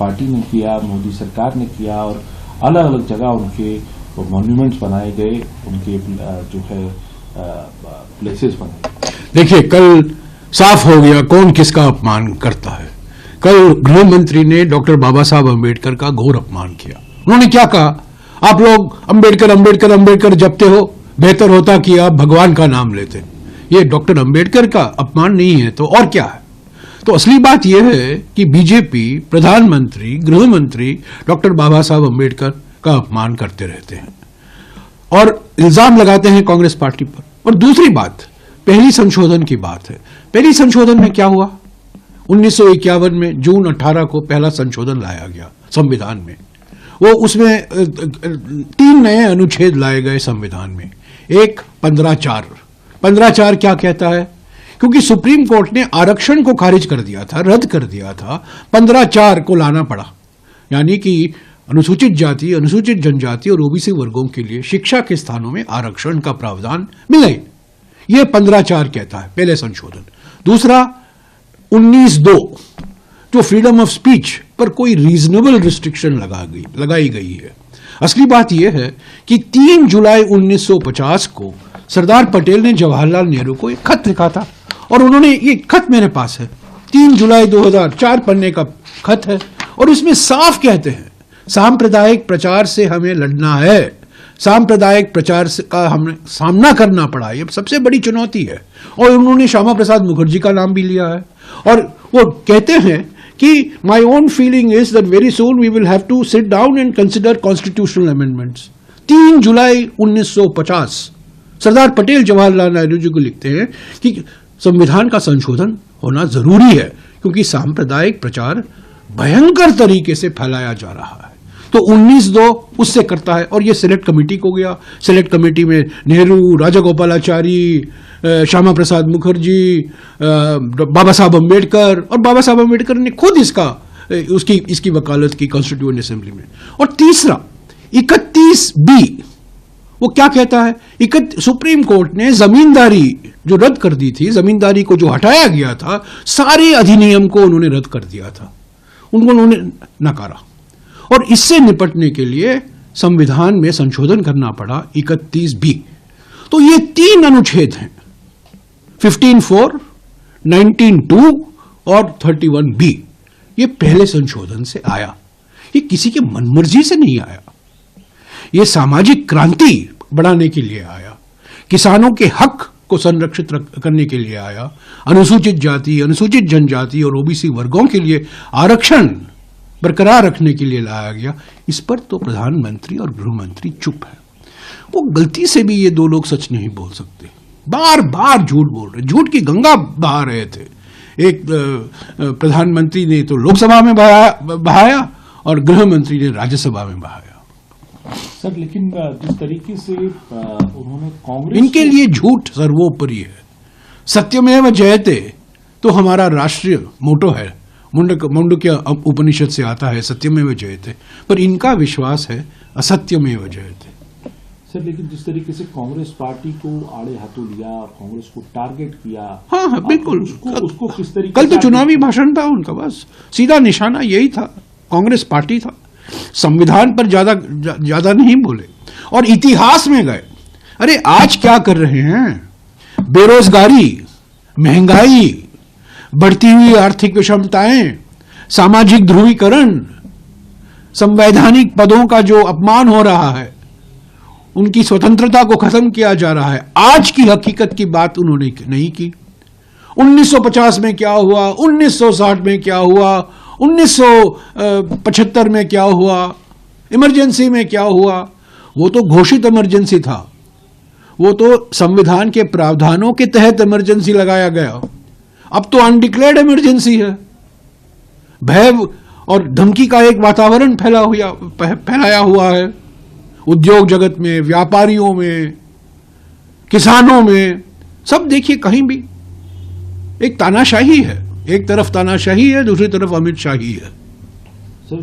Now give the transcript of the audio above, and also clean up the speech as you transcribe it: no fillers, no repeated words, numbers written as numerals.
Party ने किया, मोदी सरकार ने किया और अलग अलग जगह उनके मॉन्यूमेंट्स बनाए गए, उनके जो है प्लेसेस बनाए। देखिए, कल साफ हो गया कौन किसका अपमान करता है। कल गृह मंत्री ने डॉक्टर बाबा साहब अम्बेडकर का घोर अपमान किया। उन्होंने क्या कहा, आप लोग अम्बेडकर अम्बेडकर अम्बेडकर जपते हो, बेहतर होता कि आप भगवान का नाम लेते। ये डॉक्टर अम्बेडकर का अपमान नहीं है तो और क्या है। तो असली बात यह है कि बीजेपी प्रधानमंत्री गृह मंत्री डॉक्टर बाबा साहब अम्बेडकर का अपमान करते रहते हैं और इल्जाम लगाते हैं कांग्रेस पार्टी पर। और दूसरी बात, पहली संशोधन की बात है। पहली संशोधन में क्या हुआ, 1951 में जून 18 को पहला संशोधन लाया गया संविधान में। वो उसमें 3 नए अनुच्छेद लाए गए संविधान में। एक 15(4). 15(4) क्या कहता है, क्योंकि सुप्रीम कोर्ट ने आरक्षण को खारिज कर दिया था, रद्द कर दिया था, 15(4) को लाना पड़ा। यानी कि अनुसूचित जाति, अनुसूचित जनजाति और ओबीसी वर्गों के लिए शिक्षा के स्थानों में आरक्षण का प्रावधान मिले। यह 15(4) कहता है, पहले संशोधन। दूसरा 19(2) जो फ्रीडम ऑफ स्पीच पर कोई रीजनेबल रिस्ट्रिक्शन लगाई गई है। असली बात यह है कि 3 जुलाई 1950 को सरदार पटेल ने जवाहरलाल नेहरू को एक खत लिखा था और उन्होंने, ये खत मेरे पास है, 3 जुलाई 2000, 4 पन्ने का खत है और उसमें साफ कहते हैं सांप्रदायिक प्रचार से हमें लड़ना है। सांप्रदायिक प्रचार का हमें सामना करना पड़ा, ये सबसे बड़ी चुनौती है। और उन्होंने श्यामा प्रसाद मुखर्जी का नाम भी लिया है और वो कहते हैं कि my own feeling is that very soon we will have to sit down and consider constitutional amendments. 3 जुलाई 1950 सरदार पटेल जवाहरलाल नेहरू जी को लिखते हैं कि संविधान का संशोधन होना जरूरी है क्योंकि सांप्रदायिक प्रचार भयंकर तरीके से फैलाया जा रहा है। तो 19(2) उससे करता है और ये सिलेक्ट कमेटी को गया। सिलेक्ट कमेटी में नेहरू, राजा गोपालाचारी, श्यामा प्रसाद मुखर्जी, बाबा साहब अम्बेडकर, और बाबा साहब अम्बेडकर ने खुद इसकी वकालत की कॉन्स्टिट्यूएंट असेंबली में। और तीसरा 31(b) वो क्या कहता है, सुप्रीम कोर्ट ने जमींदारी जो रद्द कर दी थी, जमींदारी को जो हटाया गया था, सारे अधिनियम को उन्होंने रद्द कर दिया था, उन्होंने नकारा। और इससे निपटने के लिए संविधान में संशोधन करना पड़ा 31(b). तो ये 3 अनुच्छेद हैं, 15(4), 19(2) और 31(b). ये पहले संशोधन से आया, ये किसी के मनमर्जी से नहीं आया, ये सामाजिक क्रांति बढ़ाने के लिए आया, किसानों के हक को संरक्षित करने के लिए आया, अनुसूचित जाति, अनुसूचित जनजाति और ओबीसी वर्गों के लिए आरक्षण बरकरार रखने के लिए लाया गया। इस पर तो प्रधानमंत्री और गृह मंत्री चुप है। वो गलती से भी ये 2 लोग सच नहीं बोल सकते, बार बार झूठ बोल रहे, झूठ की गंगा बहा रहे थे। एक प्रधानमंत्री ने तो लोकसभा में बहाया और गृह मंत्री ने राज्यसभा में बहाया। सर, लेकिन जिस तरीके से उन्होंने कांग्रेस, इनके लिए झूठ सर्वोपरि है। सत्यमेव जयते तो हमारा राष्ट्रीय मोटो है, मुंडक्य उपनिषद से आता है, सत्यमेव जयते, पर इनका विश्वास है असत्यमेव जयते। सर, लेकिन जिस तरीके से कांग्रेस पार्टी को आड़े हाथों लिया, कांग्रेस को टारगेट किया, हाँ बिल्कुल, उसको किस तरीके, कल तो चुनावी भाषण था उनका, बस सीधा निशाना यही था, कांग्रेस पार्टी था। संविधान पर ज्यादा नहीं बोले और इतिहास में गए। अरे आज क्या कर रहे हैं, बेरोजगारी, महंगाई, बढ़ती हुई आर्थिक विषमताएं, सामाजिक ध्रुवीकरण, संवैधानिक पदों का जो अपमान हो रहा है, उनकी स्वतंत्रता को खत्म किया जा रहा है। आज की हकीकत की बात उन्होंने नहीं की। 1950 में क्या हुआ, 1960 में क्या हुआ, 1975 में क्या हुआ, इमरजेंसी में क्या हुआ, वो तो घोषित इमरजेंसी था, वो तो संविधान के प्रावधानों के तहत इमरजेंसी लगाया गया। अब तो अनडिक्लेयर्ड इमरजेंसी है। भय और धमकी का एक वातावरण फैलाया हुआ है उद्योग जगत में, व्यापारियों में, किसानों में, सब देखिए कहीं भी एक तानाशाही है। एक तरफ तानाशाही है, दूसरी तरफ अमित शाही है। सर,